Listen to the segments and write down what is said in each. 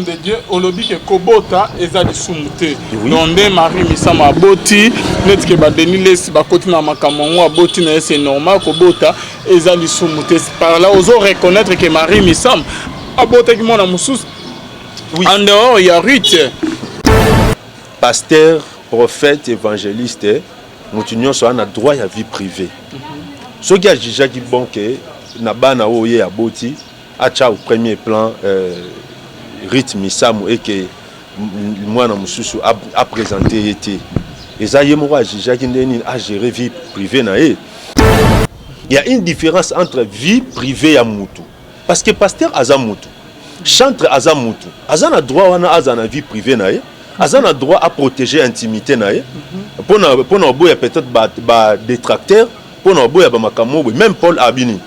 de Dieu, olobi que Kobota eza lisumuté. Donc Marie Misama aboti, net que ba Denis ba koti na makamongo aboti na c'est normal Kobota eza lisumuté. Par là ozo reconnaître que Marie Misama abota ki mona mususu. Oui. En dehors il y a Ruth. Pasteur, prophète, évangéliste, nous sommes na droit à vie privée. Ce qui a déjà dit bon que na bana oye aboti acha au premier plan Ruth Misamu et que moi na mususu a présenté été et ça y moi déjà qui a géré vie privée na e. Il y a une différence entre vie privée et mutu parce que pasteur azamutu chantre azamutu azana droit wana azana vie privée na e azana droit à protéger intimité na e pour na boya peut-être ba détracteur pour na boya ba makamo même Paul Abini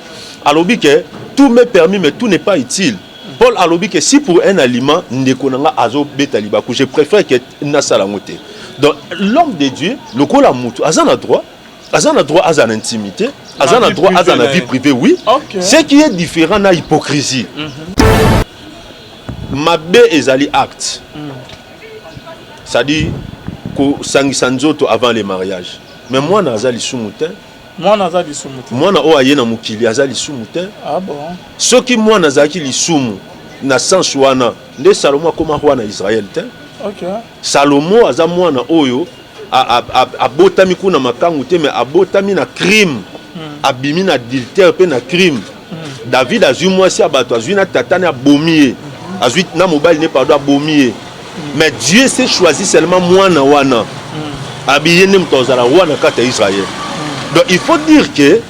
alobi que tout m'est permis mais tout n'est pas utile. Paul a dit que si pour un aliment, je préfère que na salamote. Donc l'homme de Dieu, le col a moutou, a un droit à son intimité, a un droit à sa vie privée, oui. Okay. Ce qui est différent na hypocrisie. Mabe ezali acte. C'est-à-dire que sangisanzoto avant le mariage. Mais moi nazali sumutin. Moi naza lisumu. Moi na oaye na mukili azali lisumu te. Ah bon. Ce qui moi nazaki lisumu na sens wana nde Salomo koma wana Israël te. OK. Salomo aza mwana oyo abotami kuna makangu te mais abotami na crime. Abimi na adultère pe na crime. David azui mwasi abato azui na tatane abomié. Azui na mobile ne pardon abomié. Mais Dieu s'est choisi seulement mwana wana. Abiyé ne mtozala wana kata Israël. Donc il faut dire que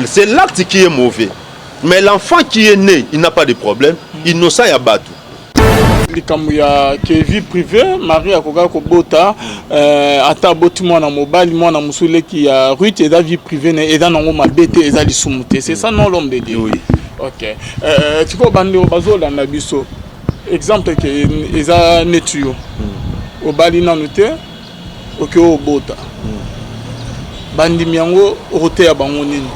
c'est l'acte qui est mauvais. Mais l'enfant qui est né, il n'a pas de problème. Innocent ya batu. Comme il y a que vie privée, Marie akoka ko bota ata boti mwana mobali mwana musule qui a Ruth et vie privée et dans ngo mabete et za lisumuté. C'est ça non l'homme de Dieu. Oui. OK. Tu ko bande o bazola na biso. Exemple que eza netuyo. O bali nanu te OK o bota. Bandi miango roté ya bango nini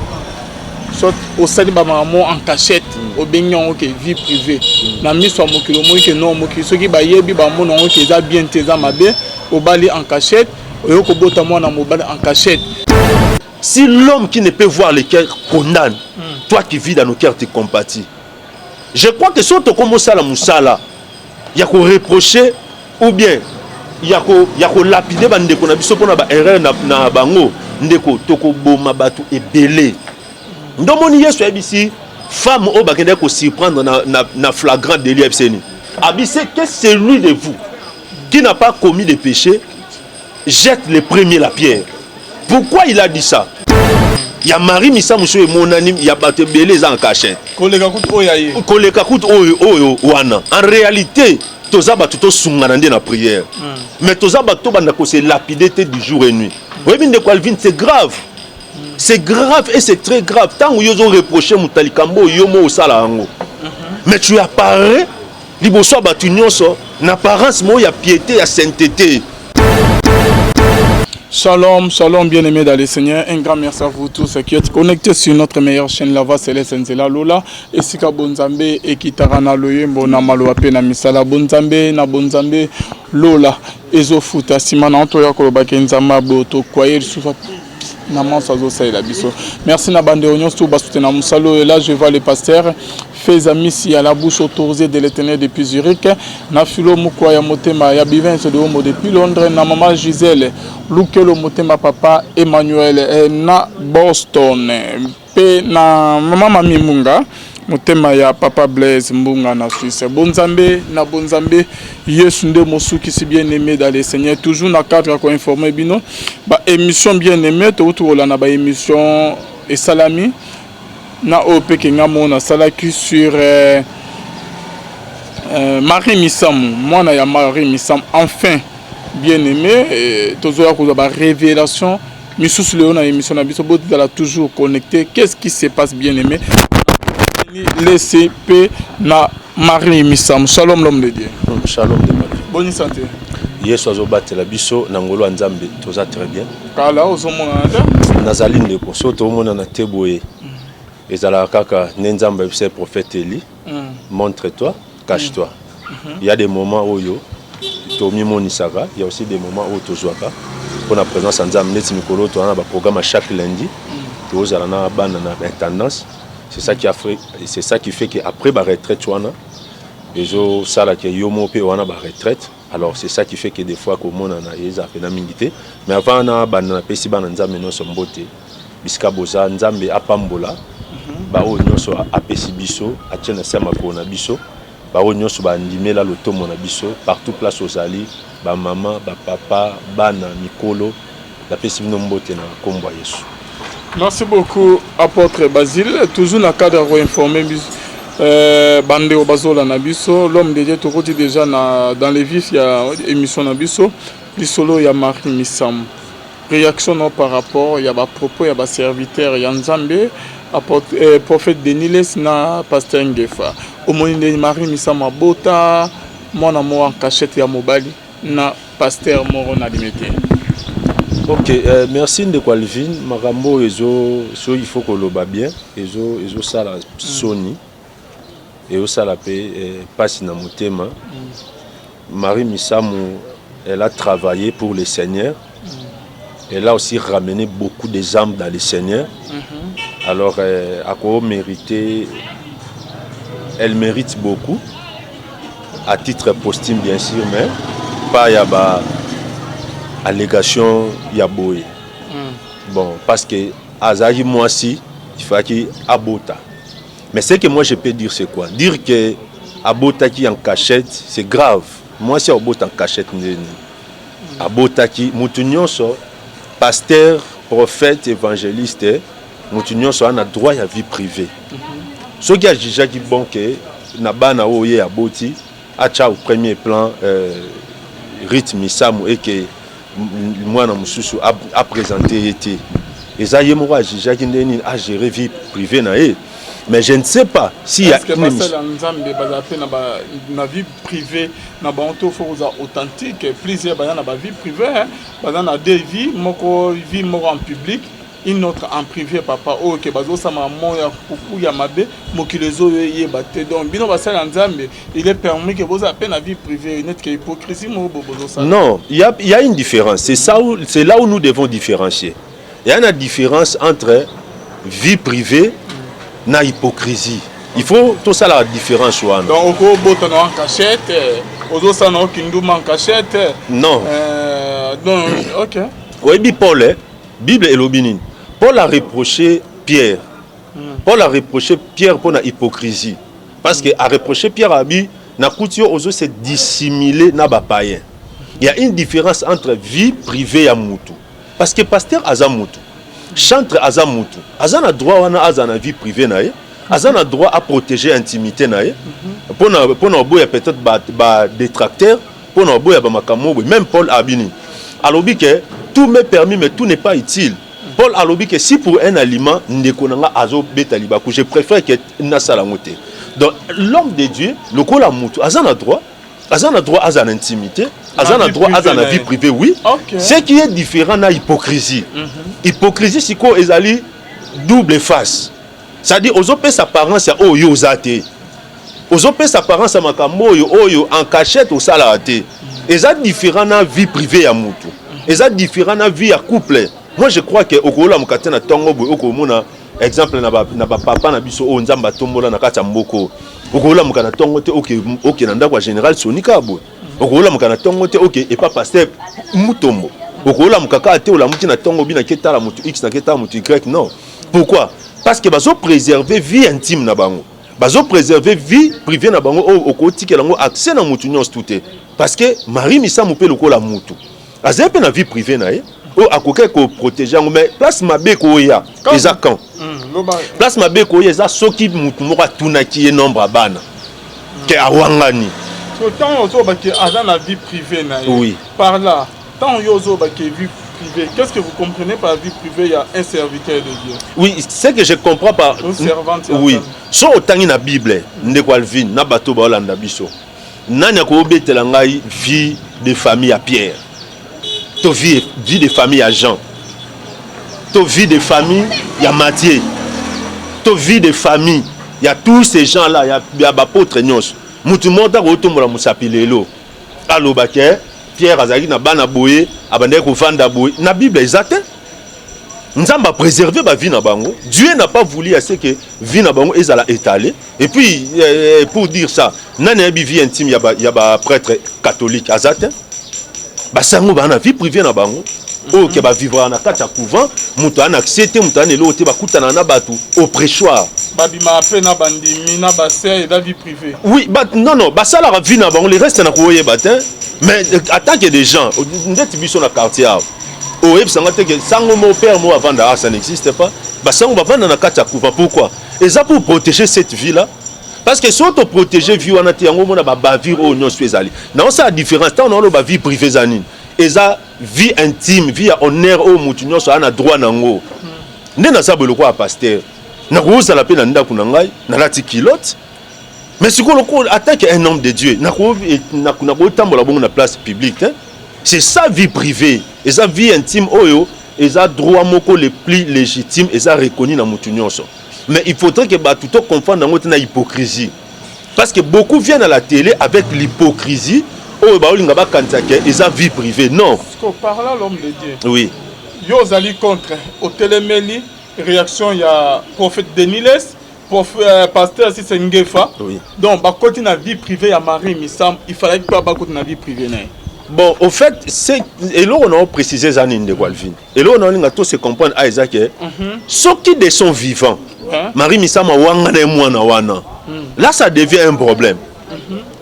soit au sali ba maman en cachette au benyon OK vie privée na miso mokilo moi que non mokilo soki ba yebi ba mona OK za bien teza mabe au bali en cachette au ko bota mona mobali en cachette. Si l'homme qui ne peut voir le cœur condamne, toi qui vis dans nos cœurs te compatis. Je crois que si on te commence à la moussala, il y a qu'on reprocher ou bien il y a qu'on lapider bande qu'on a biso pona ba erreur na bango. Ndeko toko boma batu ebele ndomoni yesu abisi femme o bakende ko surprendre na flagrant délit ebseni abisi que celui de vous qui n'a pas commis de péché jette le premier la pierre. Pourquoi il a dit ça? Il y a Marie Missa Mousso et mon anime, il y a batu ebele en cachette koleka kut oyo wana en réalité toza batu to sungana nde na prière mais toza batu banda ko se lapider du jour et nuit. Oui, c'est grave. C'est grave et c'est très grave. Tant que vous avez reproché Moutalikambo, mais tu apparais, l'apparence, il y a piété, il y a sainteté. Shalom, shalom, bien-aimés dans le Seigneur. Un grand merci à vous tous qui êtes connectés sur notre meilleure chaîne, La Voix Céleste Nzela Lola. Et si ka bonzambe et qui tarana loyembo na maluape na misala bonzambe na bonzambe Lola. Ezo futa simana antoya koloba kenzama boto kwaye sufa naman sazo saila biso. Merci na bande oignon tout basute na musalo et là je vois le pasteur fais amis si à la bouche autorisée de l'Éternel depuis Zurich na filo mukwa ya motema ya bivence de homo depuis Londres na maman Gisèle lukelo motema papa Emmanuel na Boston pe na maman Mami Munga motema ya papa Blaise Mbunga na Suisse. Bonzambe na bonzambe Yesu nde mosuki si bien aimé dans les Seigneurs toujours na cadre ko informer bino ba émission bien aimée to la na ba émission et salami na opeke ngamo na salaki sur Marie Missamu mwana ya Marie Missamu enfin bien aimé tozoya ko ba révélation misusu le na émission na biso boti la toujours connecté. Qu'est-ce qui se passe bien aimé les CP na Marie Missamu. Shalom l'homme de Dieu. Shalom de Marie. Bonne santé. Yesu azobate la biso na ngolo nzambe toza très bien. Kala ozomona nazali ndeko soto omona na teboye. Ezala kaka nenzamba c'est prophète Eli. Montre-toi, cache-toi. Il y a des moments où yo Tomi Monisaka, il y a aussi des moments où Tozwaka. Pour la présence en Nzambe, Mikolo, tu as un programme chaque lundi. Tu as une tendance. C'est ça qui fait qu'après la retraite, tu as une retraite. Alors c'est ça qui fait que des fois, comme on a une minute. Mais avant, on a une pesi ban Nzambe non sombote. Biska boza Nzambe apambola. Ba o nyonso apesi biso, atiena sama ko na biso. Ba o nyonso ba ndimela lotomo na biso, partout place ozali, ba maman, ba papa, bana mikolo, la pesi bino mbote na kombo Yesu. Merci beaucoup, apôtre Basile. Toujours dans le cadre de informer Bande Obazola Nabiso, l'homme de Dieu, tu dis déjà dans les vifs, il y a émission Nabiso, Bissolo, il y a Marie Missam. Réaction non, par rapport, il y a des propos, il y a des serviteurs, il y a Nzambe, prophète Deniles, na pasteur Ngefa. Au moment de Marie Missam Bota, mon amour en cachette, il y a Mobali, na pasteur Moro Nalimete. Ok, merci de Qualvin. Marambo, il faut que l'on bien. Ils ça la Sony. Et ça la paix passe dans mon thème. Marie Missamou, elle a travaillé pour le Seigneur. Elle a aussi ramené beaucoup des âmes dans le Seigneur. Alors, à quoi mériter, elle mérite beaucoup. À titre posthume, bien sûr, mais pas y a allégation Yaboé. Bon, parce que Azahi moi si il faut qu'il abota. Mais ce que moi je peux dire c'est quoi? Dire que abota qui en cachette, c'est grave. Moi si abota en cachette abota qui mutunyon so pasteur, prophète, évangéliste, mutunyon so a droit à vie privée. Ce qui a déjà dit bon que na bana oye aboti acha au premier plan rythme samu et que moi a présenté été et ça y est moi j'ai a géré vie privée mais je ne sais pas si il y a une vie privée na banto faut authentique plusieurs na vie privée dans deux vies moko vie en public une autre en privé papa oh que bazo sama moya kuku ya mabe mokilezo ye baté donc bino basala nzambe il est permis que vous appelez la vie privée net que hypocrisie mo bozo ça. Non, il y a une différence, c'est là où nous devons différencier. Il y a une différence entre vie privée na hypocrisie. Il faut tout ça la différence soit. Donc au boto en cachette, ozo ça no kinduma en cachette. Non. Donc OK. Oui, Paul Bible et l'obinin. Paul a reproché Pierre. Paul a reproché Pierre pour la hypocrisie. Parce que a reproché Pierre à lui, na couture aux se dissimuler na ba païen. Il y a une différence entre vie privée et moutou. Parce que pasteur Azamutu, chantre Azamutu, Azan a droit à la vie privée nae, Azan a droit à protéger l'intimité nae. Pour na boya peut-être ba détracteur, pour na boya ba makamo, même Paul Abini. Alors que tout m'est permis mais tout n'est pas utile. Paul a dit que si pour un aliment, je préfère que Nassalamote. Donc l'homme de Dieu, le col a moutou, Azan a droit à son intimité, Azan a droit à sa vie privée, oui. Okay. Ce qui est différent de l'hypocrisie. Hypocrisie, c'est quoi? Ils allaient double face. C'est-à-dire, aux opés apparence, oh yo zate. Aux opés apparence, makambo yo en cachette au salate. Ils ont différent de la vie privée à moutou. Ils ont différent de la vie à couple. Moi je crois que okola mukate na tongo boy okomona exemple na ba papa na biso o nzamba tombola na kati ya mboko okola mukana tongo te OK na ndako général sonika boy okola mukana tongo te OK et pas pasteur mutombo okola mukaka te ola muti na tongo bina ketala mutu x na ketala mutu y non. Pourquoi? Parce que bazo préserver vie intime na bango, bazo préserver vie privée na bango okoti kelango accès na mutu nyos touté parce que Marie Missa mupé lokola mutu azepe na vie privée na ye à côté qu'on protège mais place ma beko ya les quand place ma beko ya ça ceux qui moutoumora tunaki et nombre bana que awangani tant ozo ba que dans la vie privée na oui par là tant yozo ba que vie privée qu'est-ce que vous comprenez par vie privée? Il y a un serviteur de Dieu. Oui, c'est que je comprends par un servante. Oui so otangi na Bible ndeko Alvin na bato ba olanda biso nani ko betela ngai vie de famille à Pierre. Tu vie de famille à Jean. Tu vie de famille, il y a Matthieu. Tu vie de famille, il y a tous ces gens-là, il y a l'apôtre Nyos. mutu monta ko tombola musapilelo alobake Pierre azali na bana boye abandé ko vanda boye na Bible exacte Nzamba préserver ba vie na bango. Dieu n'a pas voulu à ce que vie na bango ezala étalée. Et puis pour dire ça, nana ya vie intime ya ba prêtre catholique azate. Ba sango ba na vie privée na bango. O ke ba vivre na kata couvent, mutu ana accepter mutu ana lote ba kutana na batu au prêchoir. Ba bima pe na bandimi na ba sœur et la vie privée. Oui, non, ba ça la vie na bango, les restes na koye batin. Mais en tant que des gens, ndeti biso na quartier. Oh, et ça mon père, moi, avant d'arriver, ça n'existe pas. Bah, ça, on va vendre dans la carte à couvert. Pourquoi? Et ça pour protéger cette vie-là. Parce que si on te protège, vie, on a été en gros, on a bavir au non suézali. Non, ça a différence. Tant on a la vie privée, zanine. Et ça, vie intime, vie à honneur au moutinho, ça a droit n'ango. N'est pas ça, le quoi, pasteur. N'a pas ça la peine d'anda kunangai, n'a la tikilote. Mais si on attaque un homme de Dieu, n'a pas tant de la place publique. C'est sa vie privée, et sa vie intime, et sa droit moko le plus légitime, et ça reconnu dans mon union. Mais il faudrait que tout le monde comprenne dans l'hypocrisie. Parce que beaucoup viennent à la télé avec l'hypocrisie, et sa vie privée. Non. Parce qu'on parle à l'homme de Dieu. Oui. Yo allez contre, au téléméli, réaction, il y a prophète Deniles, pasteur si c'est Ngefa. Oui. Donc, bah, côté la vie privée, à Marie Missam, il fallait que bah, côté la vie privée. Bon, au fait, c'est et là on a précisé ça de Walvin. Et là on a tous se comprendre à Isaac. Ceux qui de sont vivants, Marie Missama wangane mwana wana. Là ça devient un problème.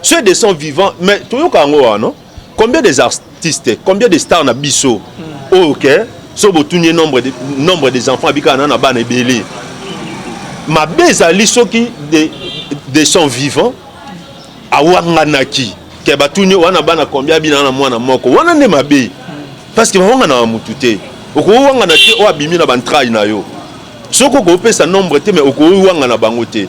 Ceux de sont vivants, mais tout le monde non? Combien des artistes, combien de stars na biso? OK, so botunye nombre des enfants abika na bana belé. Ma bezali ceux qui de sont vivants a wanganaki. Que batuni wana bana combien bina na mwana moko wana ne mabe parce que wanga na mutute oko wanga na te o abimi na bantrai na yo soko ko pesa nombre te mais oko wanga na bango te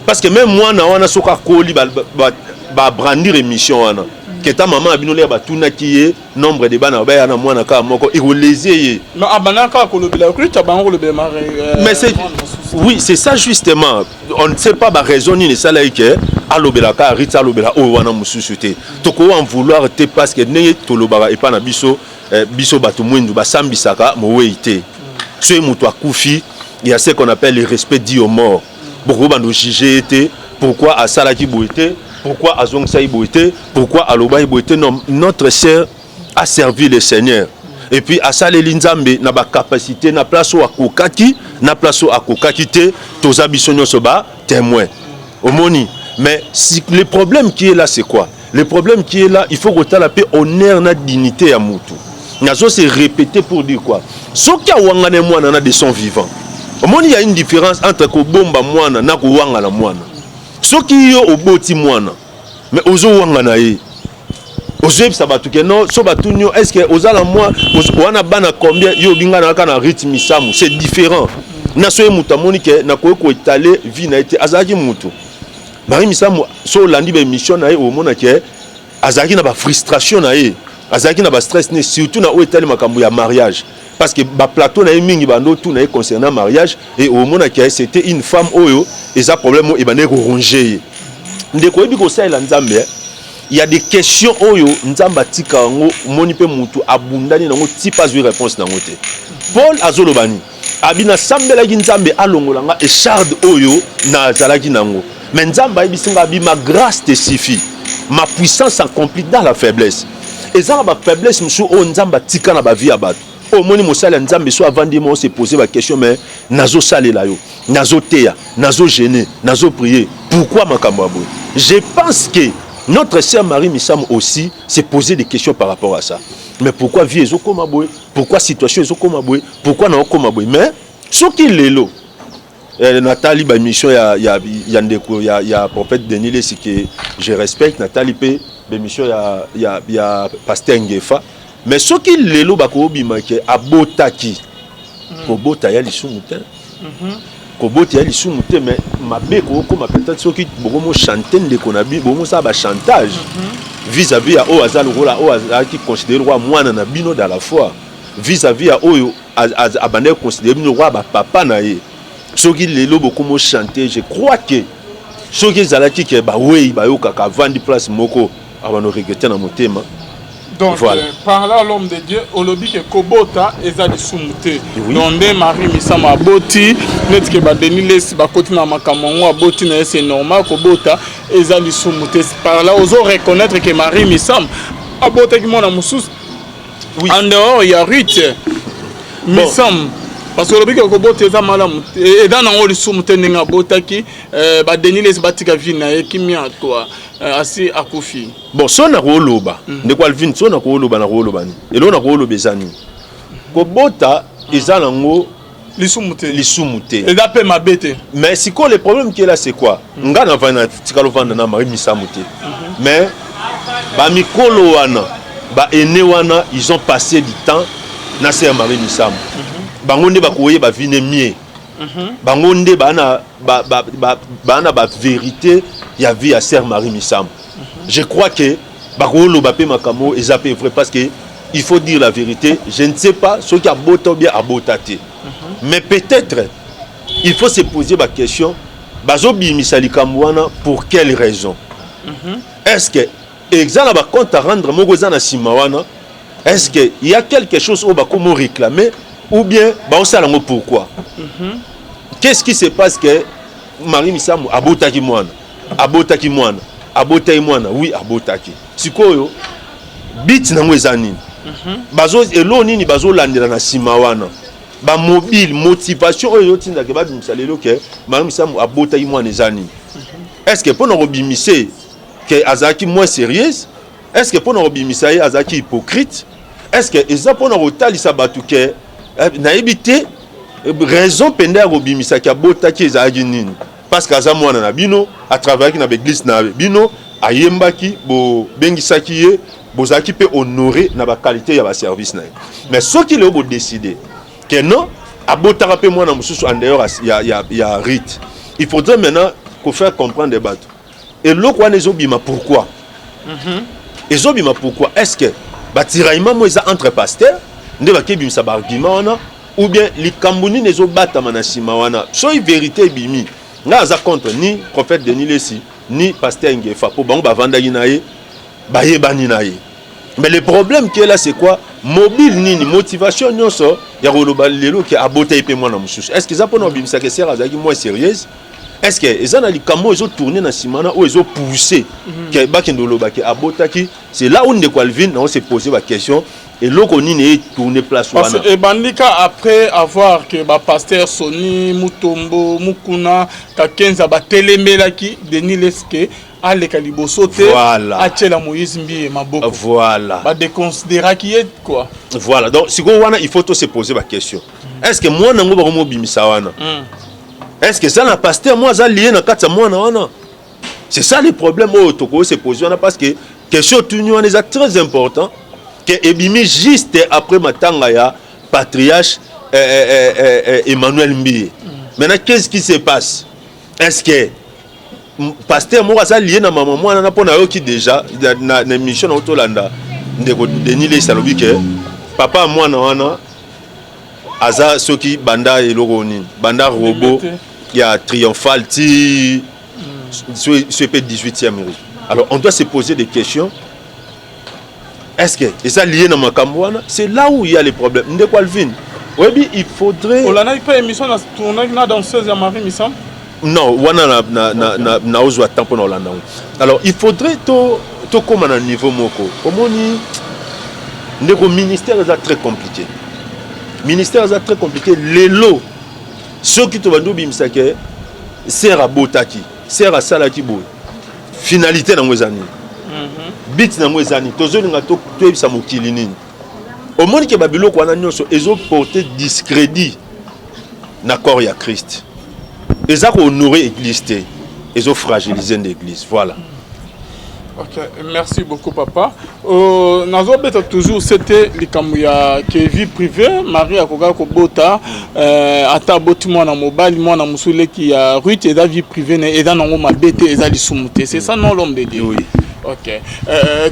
parce que même mwana wana soka koli ba brandir émission wana que ta maman abino le batuna ki nombre de bana ba na mwana ka moko e ko léser mais abanaka ko lobela ko ta bango le bémaré mais c'est oui c'est ça justement on ne sait pas la raison ni ça là que alobelaka rita alobela o wana mususu te toko en vouloir te parce que neye tolobaka et pas na biso biso bato mwindu basambisaka moweite so muto akufi il y a ce qu'on appelle le respect dit aux morts beaucoup bando juger te pourquoi asala ki boité pourquoi azongsa boité pourquoi aloba boité non notre sœur a servi le Seigneur et puis asala linzambe na ba capacité na place o akokaki na place o akokaki te toza biso nyoso ba témoin omoni. Mais si, le problème qui est là, c'est quoi? Le problème qui est là, il faut que tu aies la paix, honneur, la dignité à Moutou. Nazo c'est répété pour dire quoi? Ce qui a wangane moana na de son vivant. Au moins il y a une différence entre ko bomba moana na ko wangana moana. Ce qui yo oboti moana, mais ozo wangana ye. Ozo ça va tout que non, so batunyo est-ce que ozala moi wana bana combien yo bingana kana rythme samu, c'est différent. Na so mutamoni ke na ko étaler vie na été azaki mutu. Marie Missam so landi be mission na au mona ke azaki na ba frustration na ye azaki na ba stress ne surtout na o etali makambo ya mariage parce que ba plateau na mingi bando tout na concernant mariage et au mona ke c'était une femme oyo et ça problème e bande ko ronger ndeko ebi ko sala nzambe il y a des questions oyo nzamba tika ngo moni pe mutu abundani nango tipa zwi réponse nango te Paul azolobani abina sambela ki nzambe alongolanga e shard oyo na zalaki nango. Mais Nzamba ma grâce te suffit. Ma puissance s'accomplit dans la faiblesse. Et ça, ma faiblesse, monsieur, oh Nzamba tika na ba vie abat. Oh moni mosala Nzamba so avant de se poser la question mais nazo salé la yo, nazo teya, nazo gêner, nazo prier. Pourquoi makambo aboy? Je pense que notre sœur Marie Missam aussi s'est posé des questions par rapport à ça. Mais pourquoi vie ezo koma boy? Pourquoi situation ezo koma boy? Pourquoi na koma boy? Mais ce qui lelo Nathalie ba mission ya prophète Denis c'est que je respecte Nathalie pe ba mission ya pasteur Ngefa mais ce qui lelo ba ko bima ke abotaki ko bota ya lisumuté ko bota ya lisumuté mais mabe ko ma peut-être ce qui bomo chanter de konabi bomo ça ba chantage vis-à-vis à o azal rola o azal qui considère roi mwana na bino dans la foi vis-à-vis à oyo abane considère bino roi ba papa na ye. Ce qui les lobes comme chanter, je crois que ce qui est qui que bah oui bah yo kaka vandi place moko avant de regretter dans mon thème. Donc, voilà. Par là, l'homme de Dieu, au lobby que Kobota est à soumouté. Donc, Marie Misama a boti, net que Badeniles, Bakoti na Makamongo a boti, c'est normal, Kobota est à soumouté. Par là, osons reconnaître que Marie Misam a boti qui mon amoussous. En dehors, il y a Ruth. Misam. Parce que le lobby que Kobota est à malam. Et dans le soumouté, il y a boti, Badeniles Batika Vina, et qui m'y a toi. Asi akufi. Bon, so na koloba. De quoi Alvin, so na koloba na koloba ni. Et là na koloba ezani. Kobota ezana ngo lisumuté. Et d'après ma bête. Mais si quoi le problème qui est là c'est quoi? Nga na vana tikalo vanda na Marie Misamuté. Mais ba mikolo wana, ba ene wana, ils ont passé du temps na c'est Marie Misam. Bangonde ba koye ba vine mieux. Bangonde bana ba vérité il y a vie à Sœur Marie Misam. Je crois que Bakolo Bapé Makamo est zappé vrai parce que il faut dire la vérité. Je ne sais pas ce qui a beau bien à botaté. Mais peut-être il faut se poser la question Bazobi Misali Kamwana pour quelle raison? Est-ce que exemple ba compte à rendre Mogozana Simawana? Est-ce que il y a quelque chose au Bakomo réclamer ou bien ba osalango pourquoi? Qu'est-ce qui se passe que Marie Misam a botaki mwana? Abotaki mwana, abotaki mwana, oui abotaki. Sikoyo bit na mwezani. Bazo elo nini bazo landela na simawana. Ba mobile motivation oyo tinda ke ba bimisalelo ke Marie Misam abotaki mwana ezani. Est-ce que pour nous rebimisser que azaki moins sérieuse? Est-ce que pour nous rebimisser azaki hypocrite? Est-ce que eza pour nous retalisa batu ke na ebité raison penda robimisa ki abotaki ezaki nini? Parce que Aza mwana na bino à travers qui na l'église na bino ayembaki bo bengisaki ye bozaki pe honorer na ba qualité ya ba service na. Mais ce qui le bo décider que non abotaka pe mwana mususu en dehors ya rite. Il faudrait maintenant qu'on faire comprendre des bateaux. Et l'autre wana ezobima pourquoi? Ezobima pourquoi? Est-ce que batiraima mo eza entre pasteurs nde bakebimisa ba argument wana ou bien likambuni nezobata manasima wana? So vérité bimi. Nga za contre ni prophète Denis Lessi ni pasteur Ngefa pour bango bavanda yinaye baye bani naye. Mais le problème qui est là c'est quoi? Mobile nini motivation nyonso ya roloba lelo ki abota ipe mwana mususu. Est-ce que ça pour nobimisa que c'est azaki moins sérieuse? Est-ce que ezana likamo ezo tourner na simana ou ezo pousser que bakendolo baki abota ki? C'est là où ndeko Alvin on se poser la question. Et l'autre nini tourner place parce que bandika après avoir que ba pasteur Soni Mutombo Mukuna Kakenza ba telemela ki Denis Leske ale kaliboso te achela Moïse Mbi maboko voilà ba déconsidérer qui est quoi voilà donc si wana il faut se poser la question est-ce que moi nango ba mo bimisa wana est-ce que ça na pasteur moi za lié na katsa moi wana c'est ça le problème au toko se poser wana parce que question tunu wana est très important que ebimi juste après matanga ya patriarche Emmanuel Mbiye. Maintenant qu'est-ce qui se passe? Est-ce que pasteur moko ça lié na maman moi na pona yo ki déjà na mission na Otolanda ndeko Denis Lessi alobi que papa mwana wana aza soki banda eloko nini banda robot ya triomphal ti CP 18e rue. Alors on doit se poser des questions. Est-ce que ça lié dans ma camouana? C'est là où il y a les problèmes. Ndeko Alvin, oui, il faudrait. On n'a pas émission dans tourner na danseuse à Marie Misam. Non, wana na ozo temps pour Hollande. Alors il faudrait to comme à niveau moko. Comment ni ndeko ministère est très compliqué. Ministère est très compliqué. Les lots ceux qui te vendent bimsake sert à botaki, sert à salaki boy. Finalité dans mes années. Bit na mwezani tozolinga to ebisa mokili nini au monde ke babilo ko wana nyonso ezo porter discrédit na corps ya Christ eza ko honorer église te ezo fragiliser l'église voilà. OK, merci beaucoup papa. Nazo beta toujours c'était likambu ya ke vie privée Marie akoka ko bota ata boti mwana mobali mwana musule ki ya Ruth eza vie privée ne eza nango mabete eza lisumuté c'est ça non l'homme de Dieu. Oui. OK.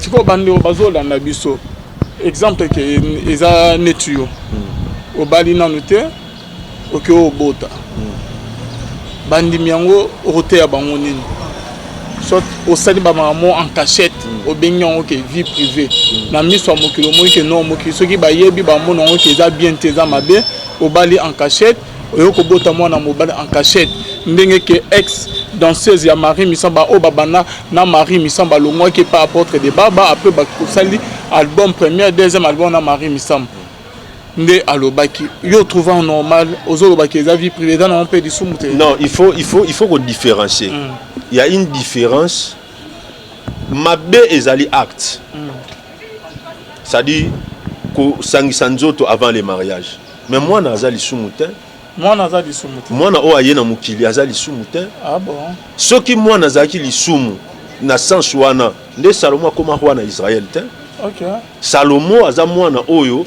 Tu peux bandi bazola na biso. Exemple que eza netuyo. Obali na nute OK obota. Bandi miango rote ya bango nini. soit au sali bamamo en cachette au benyon OK vie privée na miso mokilo mo que non mokilo soki ba yebi ba mona OK za bien teza mabe au bali en cachette oyoko bota mwana mobali en cachette ndenge que ex danseuse ya Marie Misamba o babana na Marie Misamba le mois qui pas apporter des baba après ba sali album premier deuxième album na Marie Misamba nde alobaki yo trouvant normal ozolobaki za vie privée dans on peut disumuté. Non, il faut qu'on différencie. Il y a une différence. Mabe ezali acte. C'est-à-dire que sangisanzoto avant le mariage. Mais moi nazali sumuté. Moi nazali sumuté. Moi na o ayena mukili azali sumuté. Ah bon. Ce qui moi nazaki lisumu na sens wana nde Salomo koma wana Israël te. OK. Salomo aza mwana oyo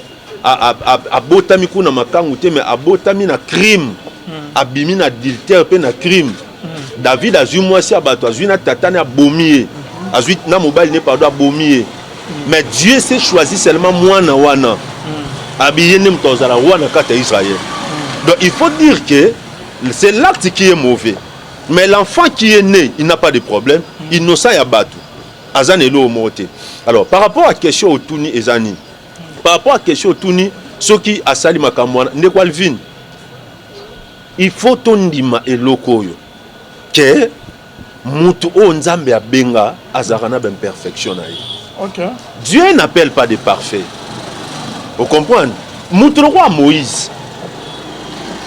abotami kuna makangu te mais abotami na crime abimi na adultère pe na crime. David azui mwasi abato azui na tatane abomié azui na mobile ne pardon abomié mais Dieu s'est choisi seulement mwana wana abiye ne mtozala wana kata Israël. Donc il faut dire que c'est l'acte qui est mauvais mais l'enfant qui est né il n'a pas de problème innocent ya bato azanelo moté. Alors par rapport à la question otuni ezani par rapport à la question otuni soki asali makamwana ndeko Alvin il faut tondima eloko yo que mutu o nzambe abenga azarana ben perfection na ye. OK. Dieu n'appelle pas des parfaits. Vous comprenez? Mutu le roi Moïse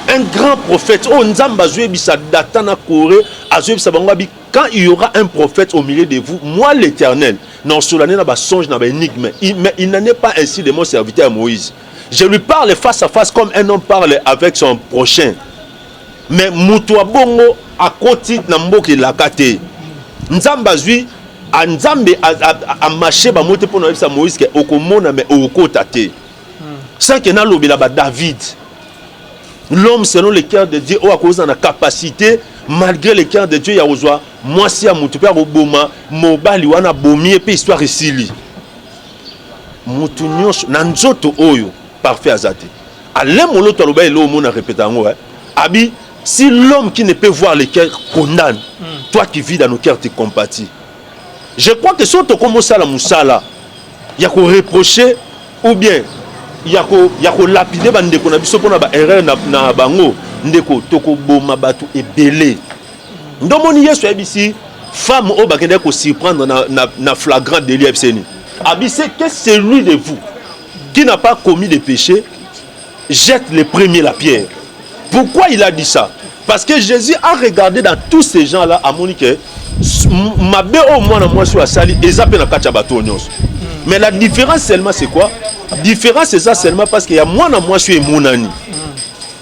un grand prophète o nzambe azwe bisa data na Corée azwe bisa bangabi quand il y aura un prophète au milieu de vous moi l'Éternel non solane na ba songe na ba énigme mais il n'en est pas ainsi de mon serviteur Moïse. Je lui parle face à face comme un homme parle avec son prochain. Mais mutu abongo akoti na mboki lakate nzamba zui nzambe a marché ba moté pour na bisa Moïse ke okomona mais okota te sans que na lobela ba David l'homme selon le cœur de Dieu a cause na capacité malgré le cœur de Dieu ya ozwa mwasi ya mutu pe oboma mobali wana bomi pe histoire isili mutu nyonso na nzoto oyo parfait azate alemo loto aloba elo mona répéta ngo abi. Si l'homme qui ne peut voir le cœur condamne, toi qui vis dans nos cœurs te compatis. Je crois que si on te commence à la moussala, il y a qu'on reprocher ou bien il y a qu'on lapider bande qu'on a biso pour na erreur na bango ndeko toko boma batu et belé. Ndomoni yesu abisi femme au bakende ko surprendre na flagrant délit abseni. Abisi que celui de vous qui n'a pas commis de péché jette le premier la pierre. Pourquoi il a dit ça? Parce que Jésus a regardé dans tous ces gens-là à Monique, ma bé au moins moi sur la salle, ils appellent la kachabatonios. Mais la différence seulement c'est quoi? La différence c'est ça seulement parce qu'il y a moi sur monani.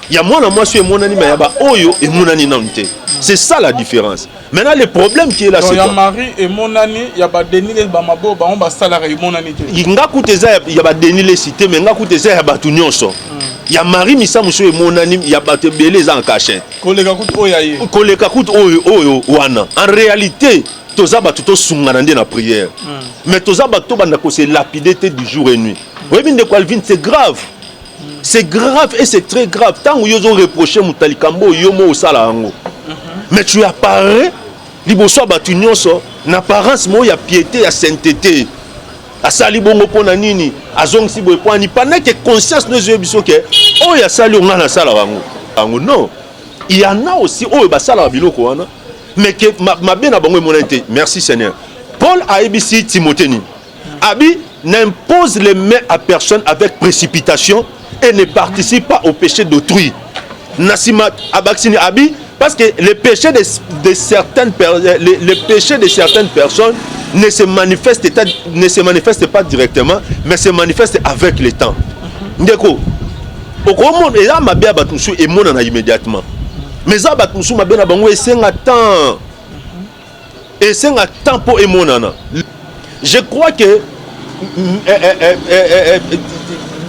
Il y a moi sur monani, mais il y a oyo et monani nante. C'est ça la différence. Maintenant le problème qui est là c'est quoi? Il y a Marie et monani, il y a Denis les bamabo, on va salaire et monani. Il y a il y a Denis les cités, mais il y a batunyoso. Il y a Marie Missa Moussou et mon anime, il y a battu belé en cachet. Koleka kout oyo wana. En réalité, toza batuto sunganande na prière. Mais toza batuto bandako c'est lapidité du jour et nuit. Oui, bien de quoi c'est grave. C'est grave et c'est très grave. Tant où ils ont reproché Moutalikambo, yomo osala ango. Mais tu apparais, liboso batu nyonso, n'apparence mo ya piété, ya sainteté. Asali bongo pona nini azong si boy poni pendant que conscience ne je biso que oh ya sali on na sala wango non il y en a aussi oh ba sala biloko wana mais que ma bien na bango monité merci Seigneur. Paul a ébisi Timothée ni abi n'impose les mains à personne avec précipitation et ne participe pas au péché d'autrui nasima abaksini abi parce que les péchés de certaines personnes ne se manifeste pas directement, mais se manifeste avec le temps. Ndeko, au monde et là ma bien batunsu et mon immédiatement. Mais ça batunsu ma bien bango et c'est un temps. Et c'est un temps pour et mon ana. Je crois que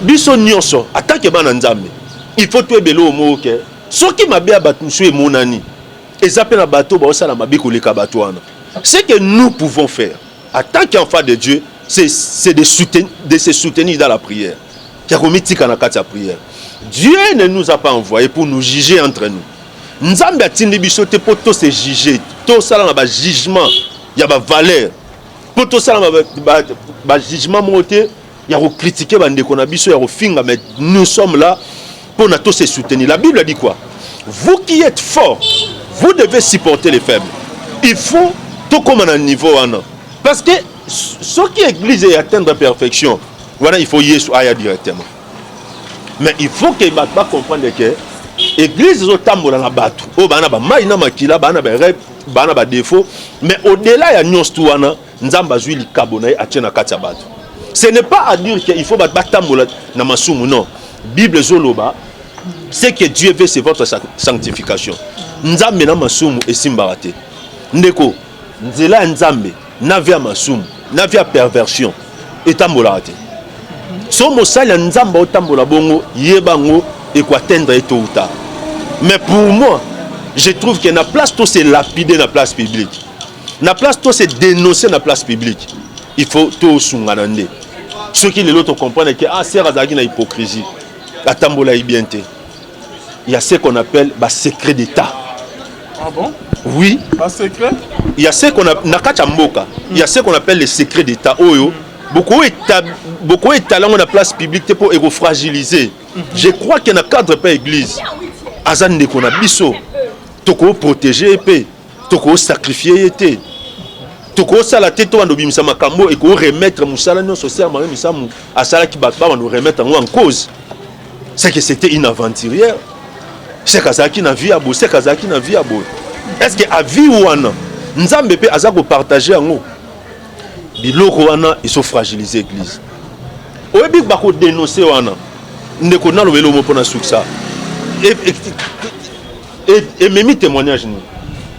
biso nyonso attaque bana nzambe. Il faut tuer belo mo que ce qui m'a bien batunsu et mon ani. Et ça peut na bateau ba osala mabiko le kabatwana. Ce que nous pouvons faire en tant qu'enfant de Dieu, c'est de se soutenir dans la prière. Dieu ne nous a pas envoyés pour nous juger entre nous. Nzambe atindi biso te pour tous se juger, tout ça dans le jugement il y a valeur pour tout ça jugement monté il y a critiquer bande qu'on a biso ya finga mais nous sommes là pour nous tous se soutenir. La Bible dit quoi? Vous qui êtes forts, vous devez supporter les faibles. Il faut tout comme à un niveau parce que ce qui est église est atteindre la perfection. Voilà, il faut y aller directement. Mais il faut que les gens comprennent que l'église est au dans la bateau. Oh, bah, bah, maïna makila, bah, bah, bah, défaut. Mais au-delà, il y a tout wana, nzamba zui li kabona a tient katia bateau. Ce n'est pas à dire qu'il faut battre na masumu, non. Bible zoloba, c'est que Dieu veut, c'est votre sanctification. Nzambe na masumu et simbarate. Ndeko, nzela nzambe, navia masumu, navia perversion, et tambolate. So mosali nzamba otambola bongo yebango et quoi atteindre et tôt ou tard. Mais pour moi, je trouve que la place tout c'est lapider la place publique. La place tout c'est dénoncer la place publique. Il faut tout sunganande. Ceux qui les autres comprennent que ah c'est razagi na hypocrisie. Atambola ibienté. Il y a ce qu'on appelle bah secret d'état. Ah bon? Oui. Pas secret? Il y a ce qu'on appelle nakachamboka. Il y a ce qu'on appelle les secrets d'état. Oyo. Beaucoup de talents dans la place publique pour fragiliser. Je crois qu'il y a un cadre pas église. Azan ne qu'on a biso. Toko protéger épée. Toko sacrifier épée. Toko sala teto ando bimisa makambo et ko remettre musala non social ma misamu asala ki batba on remettre en cause. C'est que c'était une aventurière. C'est kazaki na vie abo, c'est kazaki na vie abo. Est-ce que a vie wana nzambe pe azako partager ngo? Biloko wana ils sont fragilisés l'église. Oyebi bako dénoncer wana ndeko na lobelo mo pona succès. Et même témoignage ni.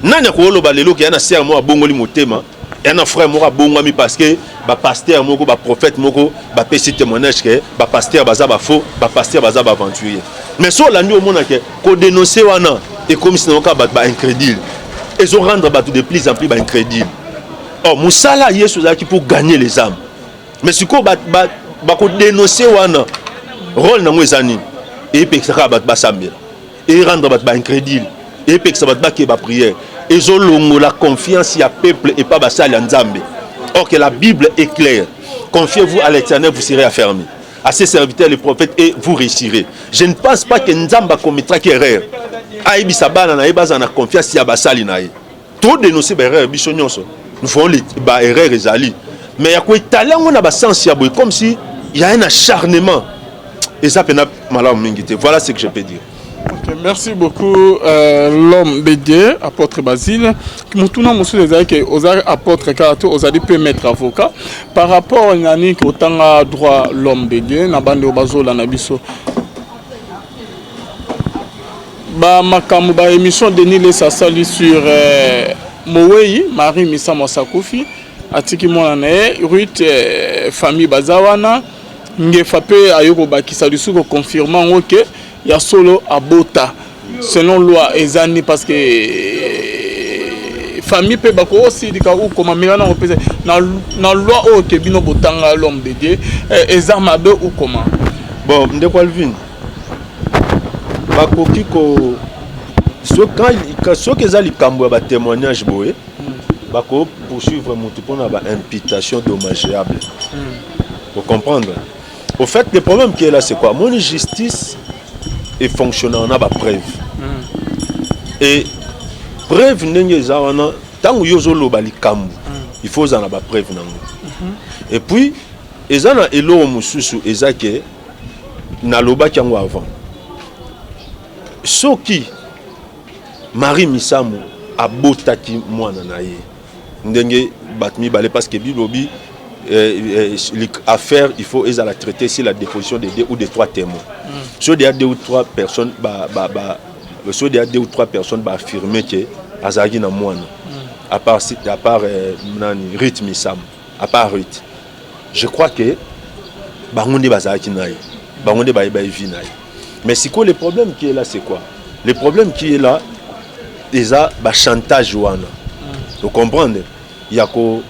Nanya ko loba lelo ki yana ser mo abongoli motema, yana frère mo abongami parce que ba pasteur moko ba prophète moko ba pesi témoignage que ba pasteur baza ba faux, ba pasteur baza ba aventurier. Mais so la nuit au monde que ko dénoncer wana et comme si non ka ba incrédule. Ils ont rendre ba de plus en plus ba incrédule. Oh, Moussala Yesu zaki pour gagner les âmes. Mais si ko ba ko dénoncer wana rôle na mwezani et pe ka ba sambela. Et rendre ba incrédule. Et pe ka ba ke ba prière. Ils ont la confiance à peuple et pas basal nzambe. Or que la Bible est claire. Confiez-vous à l'Éternel, vous serez affermis. À ses serviteurs les prophètes et vous réussirez. Je ne pense pas que nzamba commettra qu'erreur. Aïbi sabana na eba na confiance à basali na ye. Trop dénoncer ba erreur bisonyonso. Nous faisons les erreurs et zali. Mais il y a quoi talent on a ba sens comme si il y a un acharnement. Et ça pena malam mingité. Voilà ce que je peux dire. Okay, merci beaucoup l'homme de Dieu, apôtre Basile. Mutuna musu les que aux apôtres Karato aux allez peut mettre avocat par rapport à nani autant droit l'homme de Dieu na bande bazola na biso. Ba makamu ba émission de Nile ça sali sur Mowei Marie Missa Mosakufi atiki mwana Ruth famille bazawana ngefa pe ayoko bakisa lisuko confirmant OK il y a solo à Bota selon loi ezani parce que famille peut bako aussi dika ou comme mirana opese na loi o ke bino botanga l'homme de Dieu ezama be ou comment bon ndeko Alvin bakoki ko ce que ezali kambo ba témoignage boye bako poursuivre mutu pona ba imputation dommageable. Faut comprendre. Au fait le problème qui est là c'est quoi? Mon justice et fonctionnant on a ba preuve. Et preuve ndenge zawana tango yozolo ba likambo. Il faut en ba preuve nango. Et puis ezana elo mususu ezake na loba kyango avant. Soki Marie Misamu abotaki mwana na ye. Ndenge batmi balé parce que bilobi affaire il faut la traiter si la déposition de 2 ou de 3 témoins. Si il y a 2 ou 3 personnes si il y a 2 ou 3 personnes affirmer que azagi na mwana à part nani Ruth Misamu à part Ruth. Je crois que bangonde bazaki na ye. Bangonde ba vie na ye. Mais c'est quoi le problème qui est là c'est quoi? Le problème qui est là déjà ba chantage wana. Vous comprenez? Il y a ko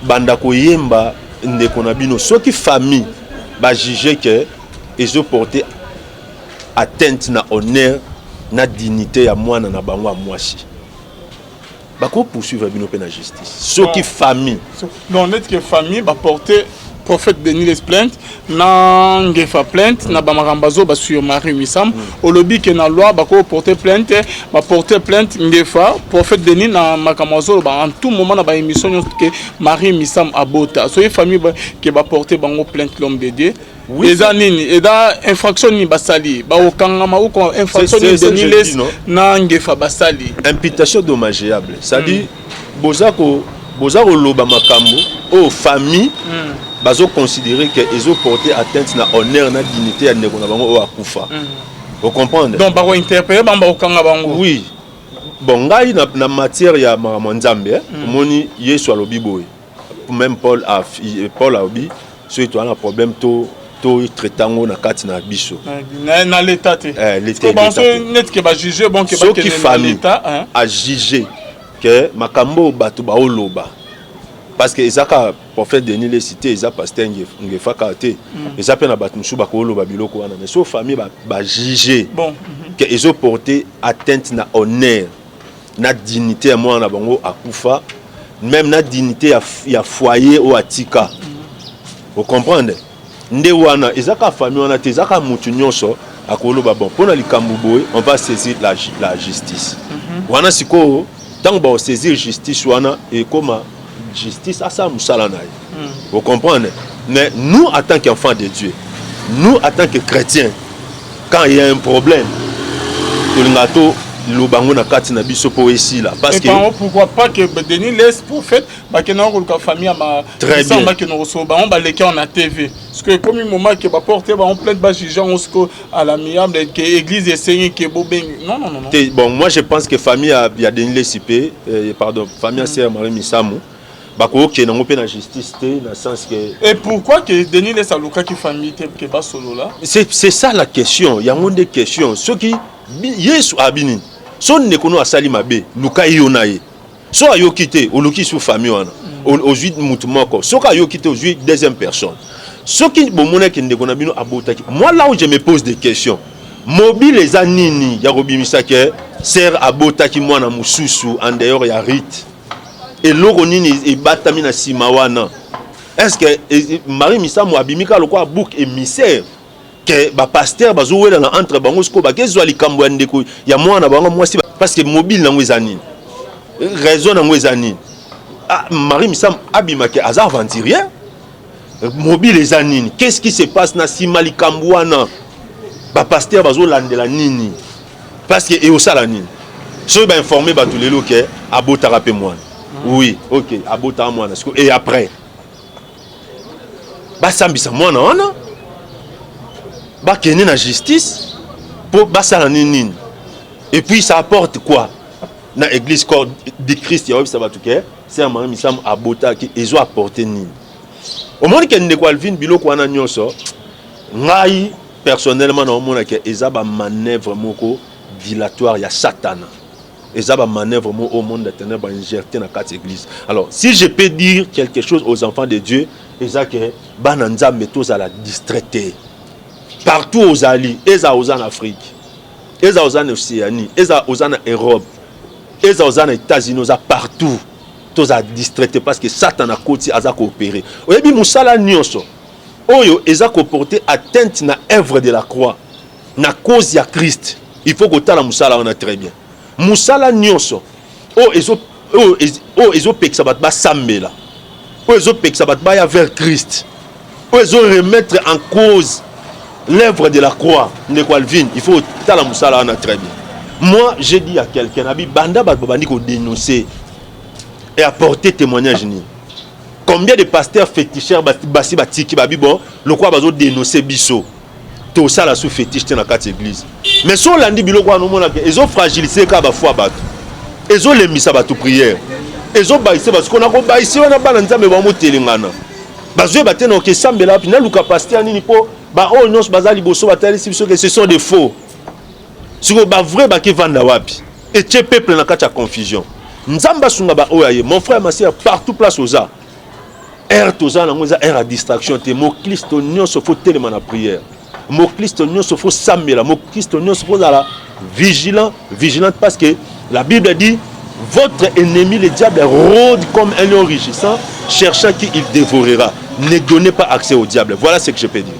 banda ko yemba ndeko na bino soki famille ba juger que ils ont porté atteinte na honneur na dignité ya mwana na bango mwasi. bako poursuivre bino pe na justice soki famille non net que famille va porter prophète Denis les plaintes na ngefa plainte na bamarambazo ba sur Marie Misam au lobby que na loi ba ko porter plainte ngefa prophète Denis na makamazo ba en tout moment na ba émission que Marie Misam abota so famille que ba porter bango plainte l'homme de Dieu. Oui, et nini et da infraction ni basali ba okangama ou infraction ni Denis les na ngefa basali imputation dommageable ça dit bozako loba makambo o famille bazo considérer que ils ont porté atteinte na honneur na dignité ya ndeko na bango o akufa. Vous comprenez? Donc ba ko interpréter ba okanga bango. Oui. Bon ngai na matière ya Nzambe moni Yesu alobi boy. Même Paul a obi surtout un problème to traitango na kati na biso. Na l'état te. L'état. Bon so net que ba juger bon que ba que l'état a jugé que makambo bato ba oloba. Parce que ezaka prophète Denis les cité eza pasteur ngefa kate eza pe na bato musu ba ko oloba biloko wana mais so famille ba juger bon que ils ont porté atteinte na honneur na dignité ya mwana bango akufa même na dignité ya foyer au atika. Vous comprenez? Nde wana ezaka famille wana te ezaka mutu nyonso akoloba bon pona likambo boy on va saisir la justice. Wana siko tant ba saisir justice wana et comment justice à ça musalana. Vous comprenez? Mais nous en tant qu'enfants de Dieu, nous en tant que chrétiens, quand il y a un problème, le bango na kati na biso po ici là parce que pourquoi pas que Denis laisse prophète ba que na ko famille ma très bien ba que nous recevons ba on ba les on a TV parce que comme un moment que ba porter ba on plainte ba juger on ce à l'amiable que église essayer que bobeng non. Bon moi je pense que famille a Denis Lesipé pardon famille sœur Marie Misamu bako ke na ngope na justice té na sens que et pourquoi que Denis laisse aluka ki famille té que ba solo là c'est ça la question il y a monde de questions ceux qui Yesu abini son ne kono asali mabe luka yonaye so ayo kité o luki sous famille wana au juit mutumoko so ka yo kité au juit deuxième personne ce qui bomona ki ndeko na bino abotaki moi là où je me pose des questions mobile les anini ya robimisa ke ser abotaki mwana mususu en dehors ya rite et loko nini e batami na sima wana est-ce que Marie Misamu abimika lokwa book émissaire que ba pasteur bazo wela na entre bango sko ba kezo likambo ya ndeko ya mwana bango mwasi parce que mobile nango ezani raison nango ezani Marie Misamu abimaka azar aventurier mobile ezani qu'est-ce qui se passe na sima likambo wana ba pasteur bazo landela nini parce que e osala nini so ba informer ba tulelo ke abotaka pe mwana oui OK abotaka mwana et après ba sambisa mwana wana ba kene na justice pour basala nini et puis ça apporte quoi na église corps de Christ ya ça va tout que c'est Marie Misamu abota qui ezo apporter nini au monde que ndeko Alvin biloko wana nyonso ngai personnellement na mona que ezaba manœuvre moko dilatoire ya satana ezaba manœuvre moko au monde de ténèbres injecté na quatre églises. Alors si je peux dire quelque chose aux enfants de Dieu ezake bana nzambe tous à la distraité partout aux alliés, aux en Afrique, aux en Océanie, aux en Europe, aux en États-Unis, partout, tous à distraiter parce que Satan a côté à coopérer. Au début, Moussala Nyonso, Oyo, ils ont porté atteinte na œuvre de la croix, na cause de Christ. Il faut que tu la Moussala on a très bien. Moussala Nyonso, ils ont payé ça bat Sambela, ils ont payé ça bat vers Christ, ils ont remettre en cause l'œuvre de la croix, il faut que la moussala en a très bien. Moi, j'ai dit à quelqu'un, Banda Babandi qu'on dénoncer et apporter témoignage. Combien de pasteurs féticheurs Bassi Batiki Babibo, le quoi bazo dénoncer Bisso, tout ça la sous fétiche dans la quatre églises. Mais si on l'a dit, ils ont fragilisé Kaba foi battu. Ils ont les mis à battu prière. Ils ont baissé parce qu'on a baissé, on a balancé, mais on a telengana. Bazo batte no ke sambela pina luka pasteur nini po ba o nyos bazali boso batali sibiso que ce sont des faux. Siko ba vrai ba ke vanda wapi. Et tche peuple na kacha confusion. Nzamba sunga ba oyaye mon frère ma sœur partout place aux arts. Toza na ngoza à distraction te mo Christ nyonso faut tellement na prière. Mo Christ nyonso faut sambela, mo Christ nyonso faut la vigilant parce que la Bible dit Votre ennemi, le diable, rôde comme un lion rugissant, cherchant qui il dévorera. Ne donnez pas accès au diable. Voilà ce que je peux dire.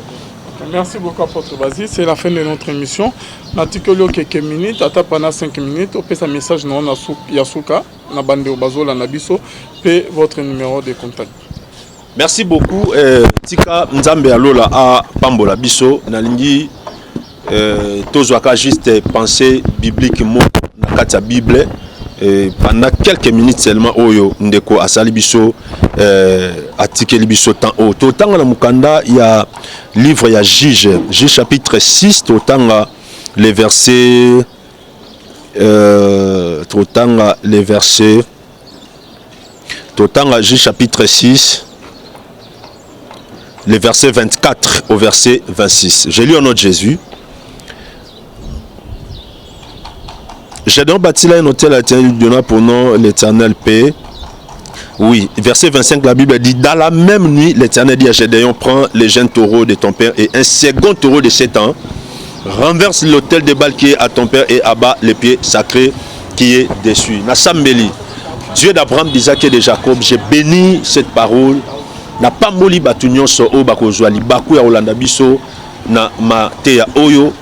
Merci beaucoup, apôtre Bazi. C'est la fin de notre émission. Natikolo quelques minutes, ata pendant 5 minutes, on peut un message non Yasuka, na bande Bazola Nabiso, et votre numéro de contact. Merci beaucoup. Tika Nzambe Alola a Pambola Biso, Nalingi, Tozwaka juste pensée biblique mot na katia Bible. Pendant quelques minutes seulement oyo ndeko asali biso atikeli biso temps o totanga na mukanda il y a livre ya Juge chapitre 6 totanga les versets totanga Juge chapitre 6 les versets 24 au verset 26. Je lis au nom de Jésus. Gédéon bâtit là un hôtel à l'Éternel, donna pour nom l'Éternel paix. Oui, verset 25, la Bible dit, dans la même nuit, l'Éternel dit à Gédéon, prends les jeunes taureaux de ton père et un second taureau de 7 ans, renverse l'autel de Baal qui est à ton père et abat les pieds sacrés qui est dessus. Nassambeli, Dieu d'Abraham, d'Isaac et de Jacob, j'ai béni cette parole. Na pamboli batunyon so o bakozwali baku ya Olanda biso na mateya oyo